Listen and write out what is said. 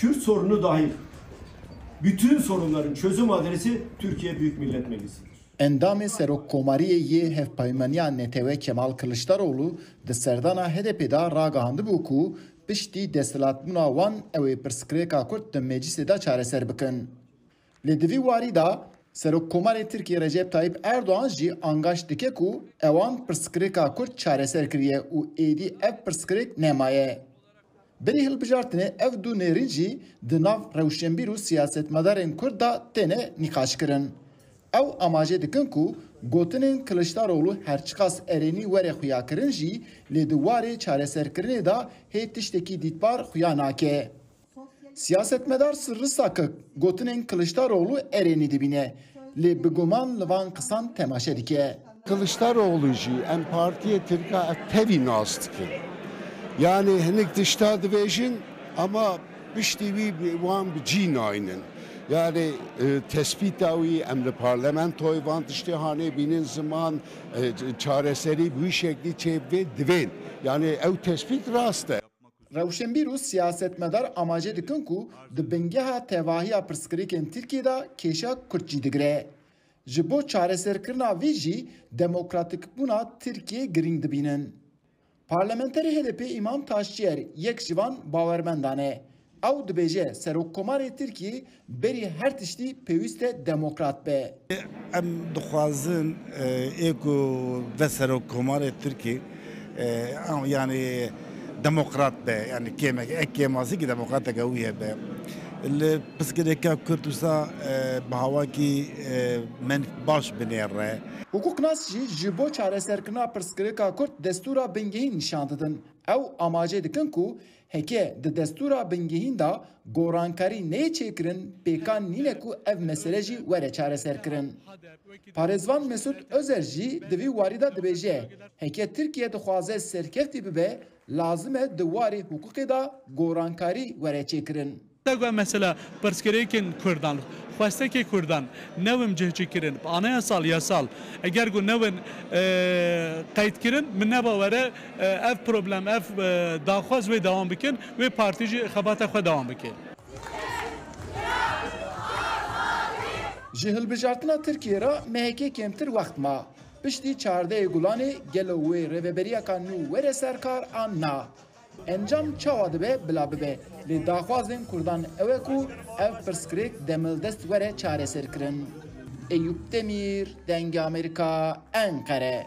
Kürt sorunu dahil bütün sorunların çözüm adresi Türkiye Büyük Millet Meclisi'dir. Endamê serokkomariyê hevpeymaniya Netewê Kemal Kılıçdaroğlu di serdana HDP'da ragihandibû ku piştî desthilatbûna wan ew ê pirsgirêka Kurd di meclisê de çareser bikin. Lê di vî warî da Serokkomarê Tirkiye Recep Tayyip Erdoğan jî angaş dike ku ewan pirsgirêka Kurd çareser kiriye û êdî ev pirsgirêk nemaye. Berî hilbijartinê ev du nêrîn jî di nav rewşenbîr û siyasetmedarên Kurd da têne nîqaşkirin. Ew amacê dikin ku gotinên Kılıçdaroğlu herçiqas erênî were xuya kirin jî lê di warê çareserkirinê da hê tiştekî dîtbar xuya nake. Siyasetmedar Sırrı Sakık gotinên Kılıçdaroğlu erênî dibîne lê bi guman li van qisan temaşe dike. Kılıçdaroğlu jî em partiye Tirka tevî nas dikin. Yani hinek dişta dibêjin ama piştî wî wan bi cî nayînin. Yani tespita wî em li parlamentoyê van tiştê hanê bînin ziman çareserî bu şeklî çêbivê divên. Yani ew tespît rast e. Rewşenbîr û siyasetmedar amacê dikin ku di bingeha tevahiya pirsgirêkên Tirkiyeyê kêşa Kurd jî digire. Ji bo çareserkirina vî jî demokratîkbûna Tirkiye girîng dibînin. Parlamenterê HDP İmam Taşçıyer yek ji wan bawermendan e. Ew dibêje Serokkomarê Tirkiye berî her tiştî pêwîst e demokrat be. Em dixwazin êku ve Serokkomarê Tirkiye yani demokrat be yani ek kemasî ki demokratek ew ye be. Li pirsgirêka Kurd wisa bi hawakî min baş binêre. Hukuknas jî ji bo çareserkirina pirsgirêka Kurd destûra bingehîn nîşan didin. Ew amacê dikin ku heke di destûra bingehîn da gorankarî neyê çêkirin pêkan nîne ku ev mesele jî were çareserkirin. Parêzvan Mesut Özer jî di vî warî da dibêje heke Tirkiye dixwaze serkeftî bibe lazim e di warê hukukê da gorankarî were çêkirin. Mesela pirsgirêkên Kurdan, xwestekê Kurdan newim cihçîkirin, anayasal yasal eger got newin qeydkirin min neba were ev problem ev daxwaz wê dewam bikin wê partî jî xebata xwe dewam bike. Ji hilbijartina Tirkiye re MHK kêmtir wext ma. Piştî çardeyê Gulanê gelo wê rêveberiya nû were serkar an na. Encam çawa dibe bila bibe. Lê daxwazên Kurdan ew e ku ev pirsgirêk demildest were çareser kirin. Eyüp Demir, Dengê Amerîka, Enkere.